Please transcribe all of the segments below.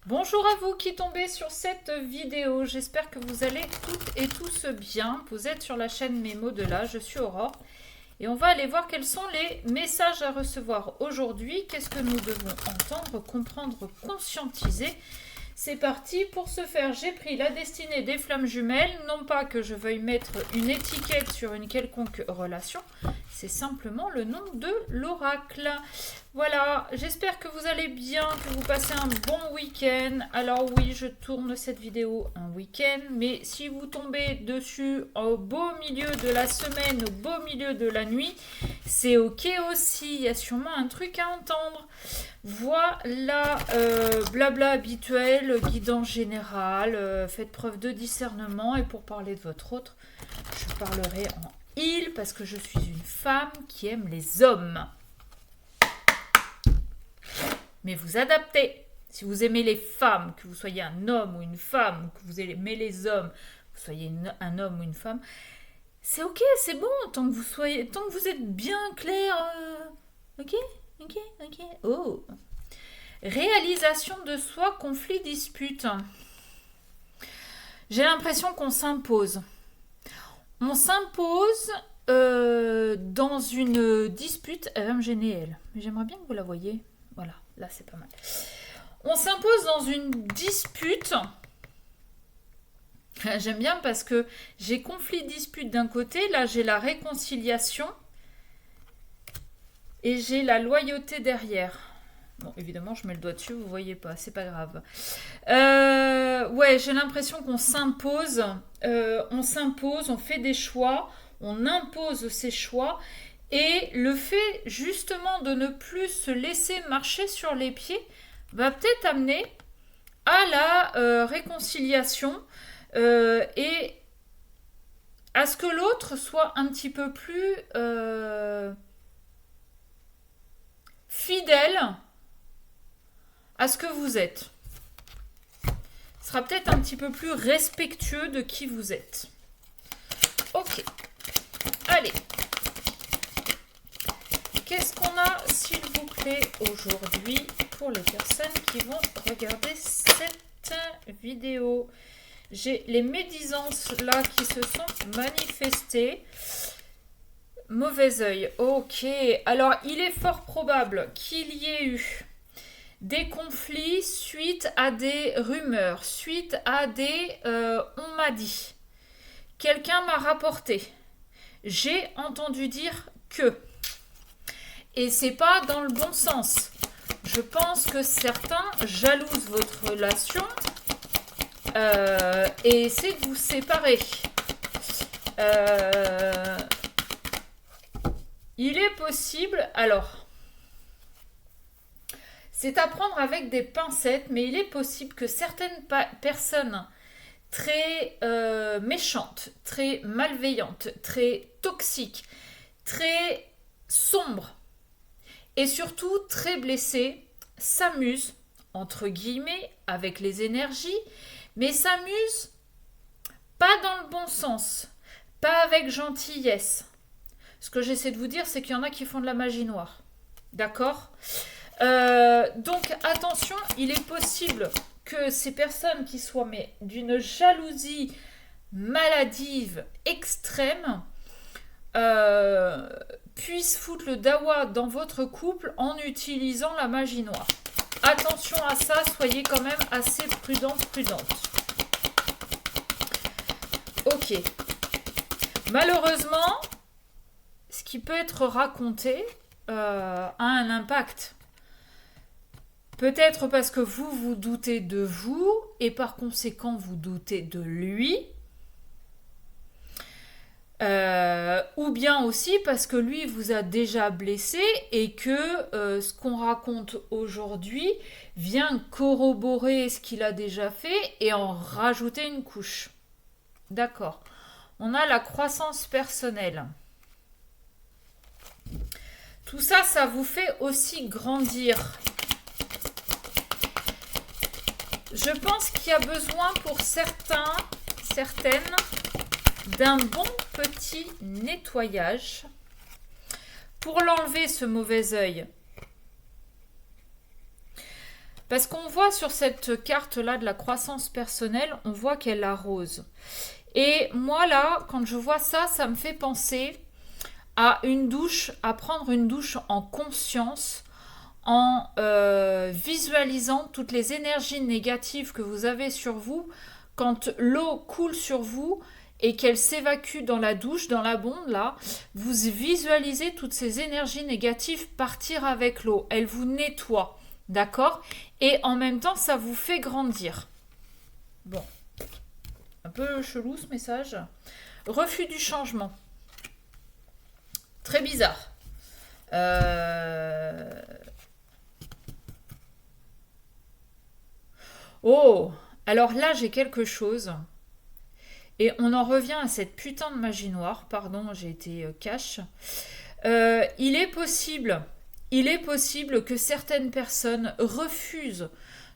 Bonjour à vous qui tombez sur cette vidéo, j'espère que vous allez toutes et tous bien. Vous êtes sur la chaîne Mes mots de là, je suis Aurore et on va aller voir quels sont les messages à recevoir aujourd'hui. Qu'est-ce que nous devons entendre, comprendre, conscientiser. C'est parti, pour ce faire j'ai pris la destinée des flammes jumelles, non pas que je veuille mettre une étiquette sur une quelconque relation, c'est simplement le nom de l'oracle. Voilà, j'espère que vous allez bien, que vous passez un bon week-end. Alors oui, je tourne cette vidéo un week-end, mais si vous tombez dessus au beau milieu de la semaine, au beau milieu de la nuit, c'est ok aussi, il y a sûrement un truc à entendre. Voilà, blabla habituel, guidance générale, faites preuve de discernement. Et pour parler de votre autre, je parlerai en il parce que je suis une femme qui aime les hommes. Mais vous adaptez. Si vous aimez les femmes, que vous soyez un homme ou une femme, que vous aimez les hommes, que vous soyez un homme ou une femme, c'est ok, c'est bon, tant que vous êtes bien clair. Ok. Oh. Réalisation de soi, conflit, dispute. J'ai l'impression qu'on s'impose. On s'impose dans une dispute. Elle va me gêner, elle. Mais j'aimerais bien que vous la voyiez. Voilà, là c'est pas mal. On s'impose dans une dispute. J'aime bien parce que j'ai conflit, dispute d'un côté. Là, j'ai la réconciliation. Et j'ai la loyauté derrière. Bon, évidemment, je mets le doigt dessus, vous voyez pas, c'est pas grave. Ouais, j'ai l'impression qu'on s'impose. On fait des choix, on impose ses choix. Et le fait, justement, de ne plus se laisser marcher sur les pieds va peut-être amener à la réconciliation et à ce que l'autre soit un petit peu plus fidèle à ce que vous êtes. Sera peut-être un petit peu plus respectueux de qui vous êtes. Ok. Allez. Qu'est-ce qu'on a, s'il vous plaît, aujourd'hui pour les personnes qui vont regarder cette vidéo? J'ai les médisances là qui se sont manifestées. Mauvais œil. Ok. Alors, il est fort probable qu'il y ait eu des conflits suite à des rumeurs, suite à des on m'a dit, quelqu'un m'a rapporté, j'ai entendu dire que, et c'est pas dans le bon sens. Je pense que certains jalousent votre relation et essaient de vous séparer. Il est possible, alors c'est à prendre avec des pincettes, mais il est possible que certaines personnes très méchantes, très malveillantes, très toxiques, très sombres et surtout très blessées s'amusent, entre guillemets, avec les énergies, mais s'amusent pas dans le bon sens, pas avec gentillesse. Ce que j'essaie de vous dire, c'est qu'il y en a qui font de la magie noire. D'accord ? Donc attention, il est possible que ces personnes qui soient d'une jalousie maladive extrême puissent foutre le dawa dans votre couple en utilisant la magie noire. Attention à ça, soyez quand même assez prudente. Ok. Malheureusement, ce qui peut être raconté a un impact. Peut-être parce que vous doutez de vous et par conséquent vous doutez de lui. Ou bien aussi parce que lui vous a déjà blessé et que ce qu'on raconte aujourd'hui vient corroborer ce qu'il a déjà fait et en rajouter une couche. D'accord. On a la croissance personnelle. Tout ça, ça vous fait aussi grandir. Je pense qu'il y a besoin pour certaines, d'un bon petit nettoyage pour l'enlever ce mauvais œil. Parce qu'on voit sur cette carte-là de la croissance personnelle, on voit qu'elle arrose. Et moi, là, quand je vois ça, ça me fait penser à une douche, à prendre une douche en conscience, en visualisant toutes les énergies négatives que vous avez sur vous. Quand l'eau coule sur vous et qu'elle s'évacue dans la douche, dans la bonde, là, vous visualisez toutes ces énergies négatives partir avec l'eau. Elle vous nettoie, d'accord? Et en même temps, ça vous fait grandir. Bon, un peu chelou ce message. Refus du changement. Très bizarre. Oh, alors là, j'ai quelque chose. Et on en revient à cette putain de magie noire. Pardon, j'ai été cash. Il est possible que certaines personnes refusent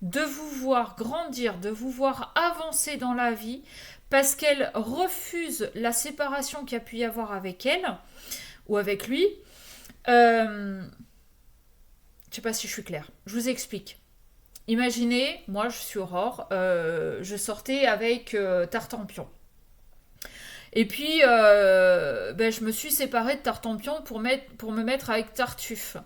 de vous voir grandir, de vous voir avancer dans la vie, parce qu'elles refusent la séparation qu'il y a pu y avoir avec elle ou avec lui. Je sais pas si je suis claire. Je vous explique. Imaginez, moi je suis Aurore, je sortais avec Tartampion. Et puis, je me suis séparée de Tartampion pour me mettre avec Tartuffe.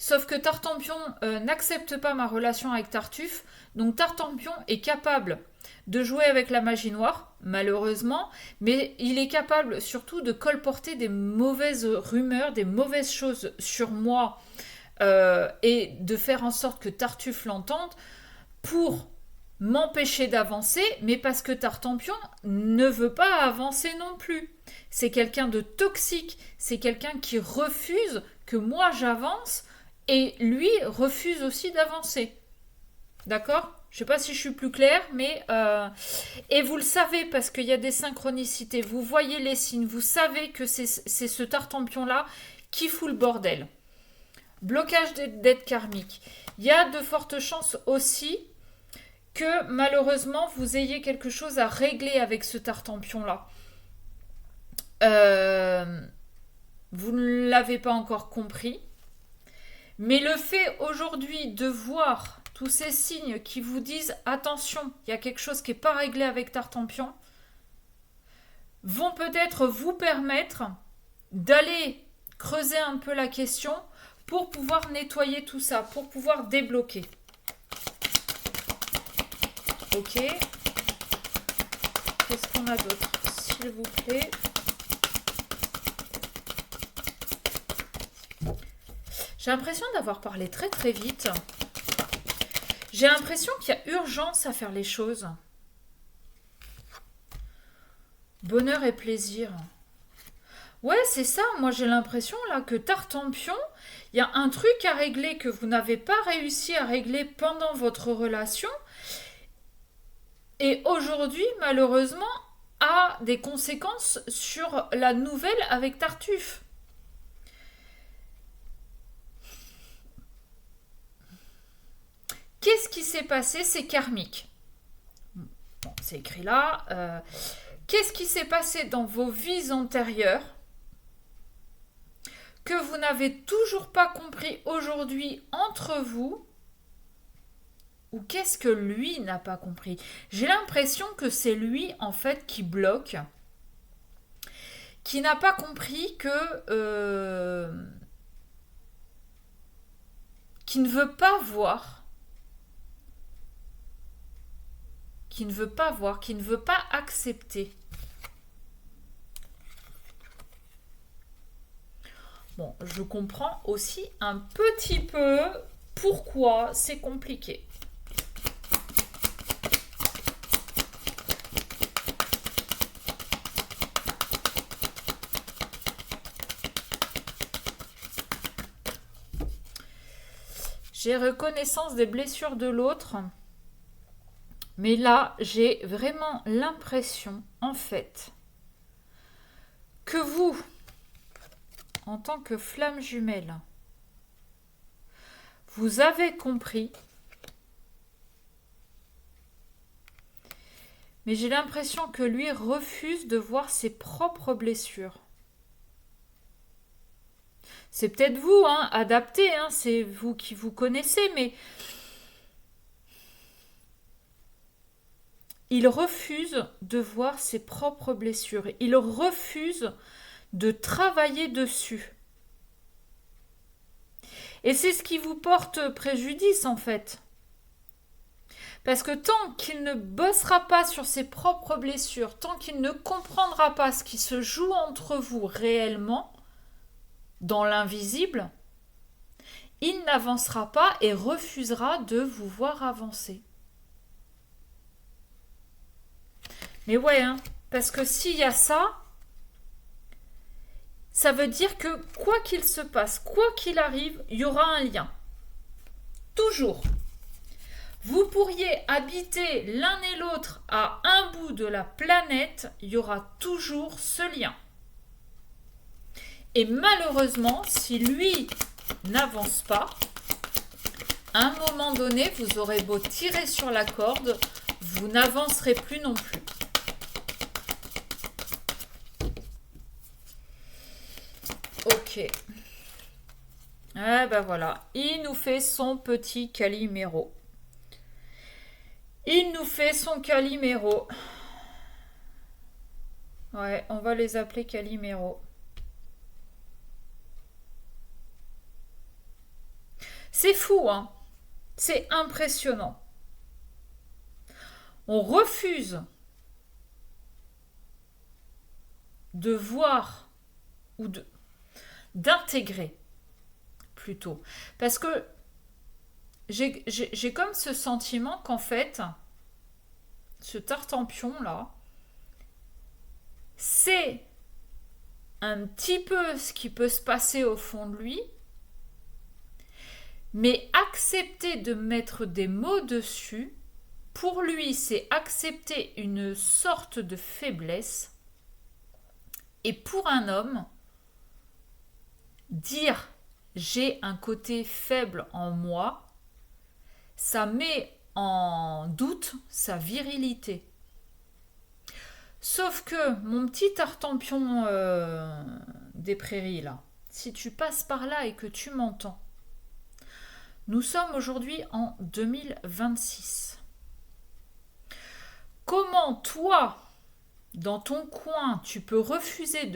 Sauf que Tartampion n'accepte pas ma relation avec Tartuffe, donc Tartampion est capable de jouer avec la magie noire, malheureusement, mais il est capable surtout de colporter des mauvaises rumeurs, des mauvaises choses sur moi, et de faire en sorte que Tartuffe l'entende pour m'empêcher d'avancer, mais parce que Tartampion ne veut pas avancer non plus. C'est quelqu'un de toxique, c'est quelqu'un qui refuse que moi j'avance, et lui refuse aussi d'avancer. D'accord ? Je ne sais pas si je suis plus claire, mais... Et vous le savez, parce qu'il y a des synchronicités, vous voyez les signes, vous savez que c'est ce Tartampion-là qui fout le bordel. Blocage des dettes karmiques. Il y a de fortes chances aussi que malheureusement vous ayez quelque chose à régler avec ce Tartampion-là. Vous ne l'avez pas encore compris. Mais le fait aujourd'hui de voir tous ces signes qui vous disent attention, il y a quelque chose qui n'est pas réglé avec Tartampion, vont peut-être vous permettre d'aller creuser un peu la question pour pouvoir nettoyer tout ça, pour pouvoir débloquer. Ok. Qu'est-ce qu'on a d'autre, s'il vous plaît? J'ai l'impression d'avoir parlé très très vite. J'ai l'impression qu'il y a urgence à faire les choses. Bonheur et plaisir. Ouais, c'est ça. Moi, j'ai l'impression là que Tartampion, il y a un truc à régler que vous n'avez pas réussi à régler pendant votre relation. Et aujourd'hui, malheureusement, a des conséquences sur la nouvelle avec Tartuffe. Qu'est-ce qui s'est passé? C'est karmique. Bon, c'est écrit là. Qu'est-ce qui s'est passé dans vos vies antérieures que vous n'avez toujours pas compris aujourd'hui entre vous? Ou qu'est-ce que lui n'a pas compris? J'ai l'impression que c'est lui, en fait, qui bloque, qui n'a pas compris que... qui ne veut pas voir, qui ne veut pas accepter. Bon, je comprends aussi un petit peu pourquoi c'est compliqué. J'ai reconnaissance des blessures de l'autre. Mais là, j'ai vraiment l'impression, en fait, que vous, en tant que flamme jumelle, vous avez compris, mais j'ai l'impression que lui refuse de voir ses propres blessures. C'est peut-être vous, adapté, c'est vous qui vous connaissez, mais il refuse de voir ses propres blessures. Il refuse de travailler dessus. Et c'est ce qui vous porte préjudice en fait. Parce que tant qu'il ne bossera pas sur ses propres blessures, tant qu'il ne comprendra pas ce qui se joue entre vous réellement, dans l'invisible, il n'avancera pas et refusera de vous voir avancer. Mais ouais, hein, parce que s'il y a ça, ça veut dire que quoi qu'il se passe, quoi qu'il arrive, il y aura un lien. Toujours. Vous pourriez habiter l'un et l'autre à un bout de la planète, il y aura toujours ce lien. Et malheureusement, si lui n'avance pas, à un moment donné, vous aurez beau tirer sur la corde, vous n'avancerez plus non plus. Ok. Ah ben voilà, il nous fait son petit Calimero. Il nous fait son Calimero. Ouais, on va les appeler Calimero. C'est fou, hein? C'est impressionnant. On refuse de voir ou d'intégrer plutôt. Parce que j'ai comme ce sentiment qu'en fait, ce Tartampion-là, c'est un petit peu ce qui peut se passer au fond de lui, mais accepter de mettre des mots dessus, pour lui, c'est accepter une sorte de faiblesse. Et pour un homme, dire j'ai un côté faible en moi, ça met en doute sa virilité. Sauf que mon petit Tartampion des prairies là, si tu passes par là et que tu m'entends, nous sommes aujourd'hui en 2026. Comment toi, dans ton coin, tu peux refuser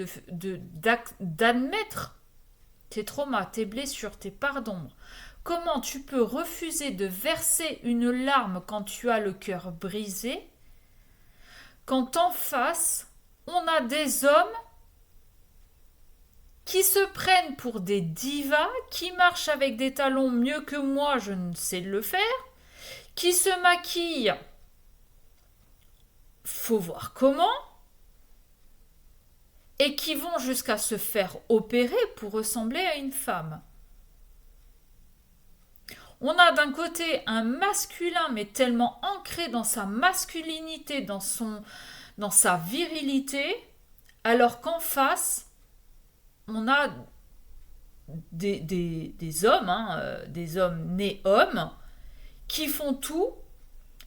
d'admettre tes traumas, tes blessures, tes parts d'ombre? Comment tu peux refuser de verser une larme quand tu as le cœur brisé, quand en face, on a des hommes qui se prennent pour des divas, qui marchent avec des talons mieux que moi, je ne sais le faire, qui se maquillent, faut voir comment, et qui vont jusqu'à se faire opérer pour ressembler à une femme. On a d'un côté un masculin, mais tellement ancré dans sa masculinité, dans sa virilité, alors qu'en face, on a des hommes, des hommes nés hommes, qui font tout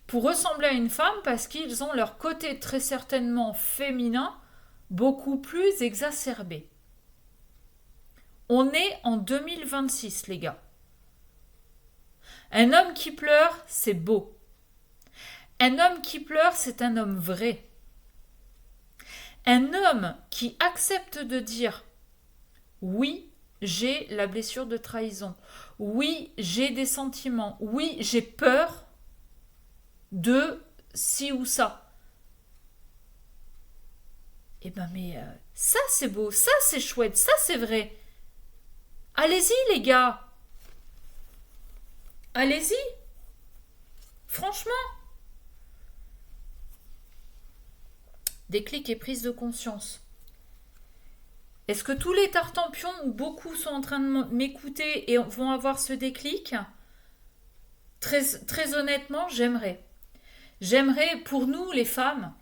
pour ressembler à une femme parce qu'ils ont leur côté très certainement féminin beaucoup plus exacerbé. On est en 2026, les gars. Un homme qui pleure, c'est beau. Un homme qui pleure, c'est un homme vrai. Un homme qui accepte de dire oui, j'ai la blessure de trahison. Oui, j'ai des sentiments. Oui, j'ai peur de ci ou ça. Eh ben mais ça c'est beau, ça c'est chouette, ça c'est vrai. Allez-y les gars. Allez-y. Franchement. Déclic et prise de conscience. Est-ce que tous les tartampions ou beaucoup sont en train de m'écouter et vont avoir ce déclic? Très honnêtement, j'aimerais. J'aimerais pour nous les femmes,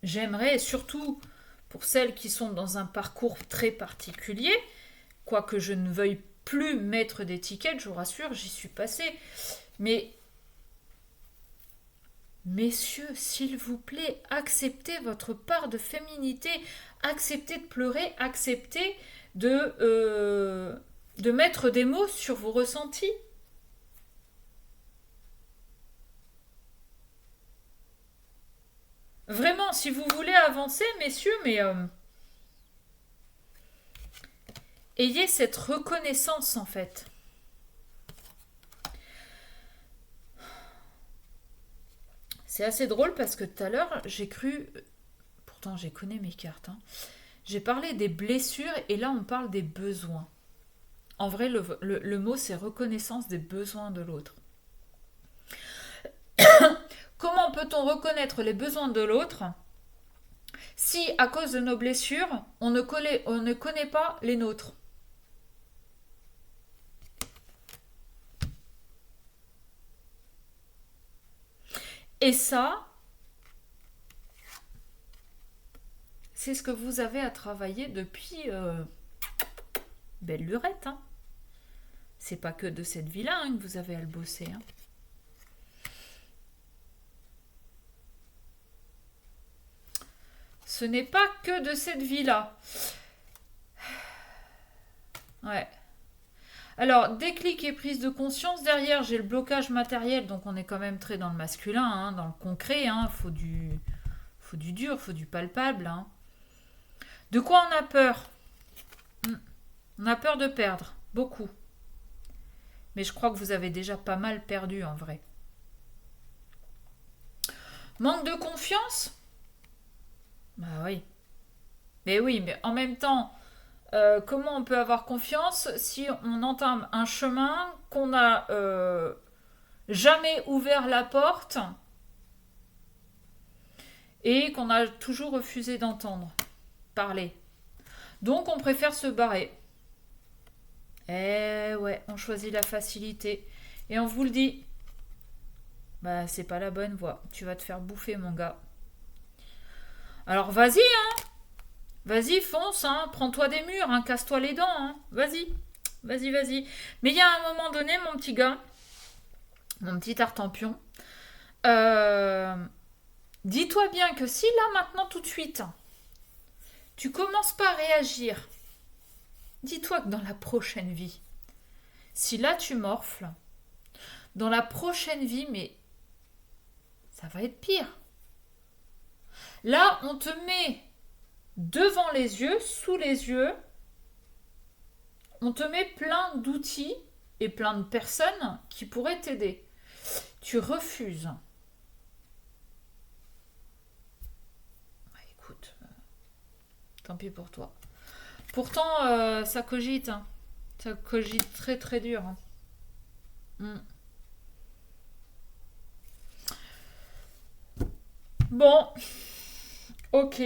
j'aimerais surtout pour celles qui sont dans un parcours très particulier, quoique je ne veuille plus mettre d'étiquette, je vous rassure, j'y suis passée. Mais, messieurs, s'il vous plaît, acceptez votre part de féminité, acceptez de pleurer, acceptez de mettre des mots sur vos ressentis. si vous voulez avancer, messieurs, mais ayez cette reconnaissance, en fait. C'est assez drôle parce que tout à l'heure, j'ai cru... Pourtant, j'ai connu mes cartes. Hein. J'ai parlé des blessures et là, on parle des besoins. En vrai, le mot, c'est reconnaissance des besoins de l'autre. Comment peut-on reconnaître les besoins de l'autre si, à cause de nos blessures, on ne connaît pas les nôtres? Et ça, c'est ce que vous avez à travailler depuis belle lurette. Hein. C'est pas que de cette vie-là que vous avez à le bosser. Hein. Ce n'est pas que de cette vie-là. Ouais. Alors, déclic et prise de conscience. Derrière, j'ai le blocage matériel, donc on est quand même très dans le masculin, hein, dans le concret. Hein. Faut du dur, faut du palpable. Hein. De quoi on a peur? On a peur de perdre, beaucoup. Mais je crois que vous avez déjà pas mal perdu en vrai. Manque de confiance? Bah oui. Mais oui, mais en même temps, comment on peut avoir confiance si on entame un chemin qu'on n'a jamais ouvert la porte et qu'on a toujours refusé d'entendre parler. Donc on préfère se barrer. Eh ouais, on choisit la facilité. Et on vous le dit. Bah c'est pas la bonne voie. Tu vas te faire bouffer mon gars. Alors vas-y hein. Vas-y fonce hein. Prends-toi des murs hein. Casse-toi les dents hein. Vas-y. Vas-y, vas-y. Mais il y a un moment donné mon petit gars. Mon petit tartempion. Dis-toi bien que si là maintenant tout de suite. Tu commences pas à réagir. Dis-toi que dans la prochaine vie, si là tu morfles, dans la prochaine vie, mais ça va être pire. Là, on te met devant les yeux, sous les yeux, on te met plein d'outils et plein de personnes qui pourraient t'aider. Tu refuses. Écoute, tant pis pour toi. Pourtant, ça cogite. Hein. Ça cogite très très dur. Hein. Bon. Ok.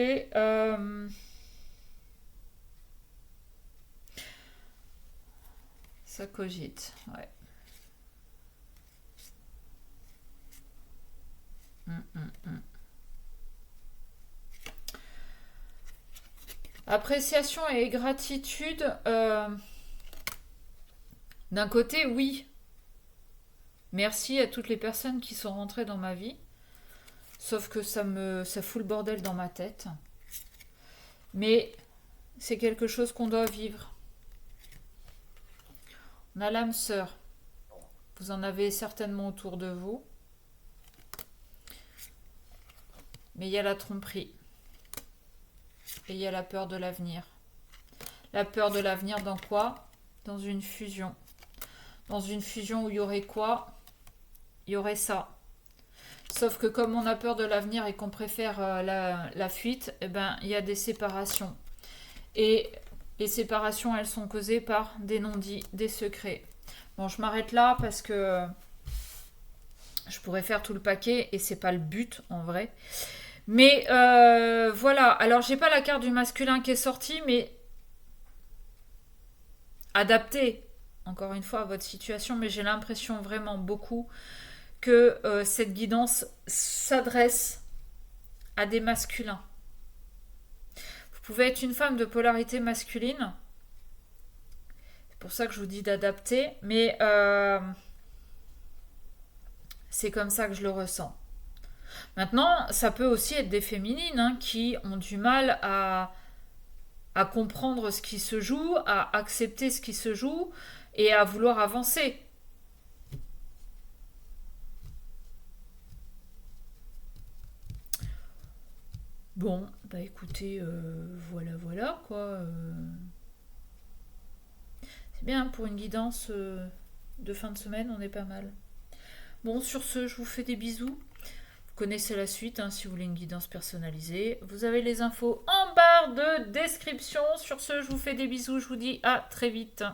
Ça cogite. Ouais. Appréciation et gratitude. D'un côté, oui. Merci à toutes les personnes qui sont rentrées dans ma vie. Sauf que ça fout le bordel dans ma tête. Mais c'est quelque chose qu'on doit vivre. On a l'âme sœur. Vous en avez certainement autour de vous. Mais il y a la tromperie. Et il y a la peur de l'avenir. La peur de l'avenir dans quoi? Dans une fusion. Dans une fusion où il y aurait quoi? Il y aurait ça. Sauf que comme on a peur de l'avenir et qu'on préfère la fuite, eh ben, il y a des séparations. Et les séparations, elles sont causées par des non-dits, des secrets. Bon, je m'arrête là parce que je pourrais faire tout le paquet et c'est pas le but en vrai. Mais voilà, alors j'ai pas la carte du masculin qui est sortie, mais adaptée, encore une fois, à votre situation, mais j'ai l'impression vraiment beaucoup que cette guidance s'adresse à des masculins. Vous pouvez être une femme de polarité masculine, c'est pour ça que je vous dis d'adapter, mais c'est comme ça que je le ressens. Maintenant, ça peut aussi être des féminines hein, qui ont du mal à comprendre ce qui se joue, à accepter ce qui se joue et à vouloir avancer. Bon, bah écoutez, voilà quoi. C'est bien, pour une guidance de fin de semaine, on est pas mal. Bon, sur ce, je vous fais des bisous. Vous connaissez la suite, hein, si vous voulez une guidance personnalisée. Vous avez les infos en barre de description. Sur ce, je vous fais des bisous. Je vous dis à très vite.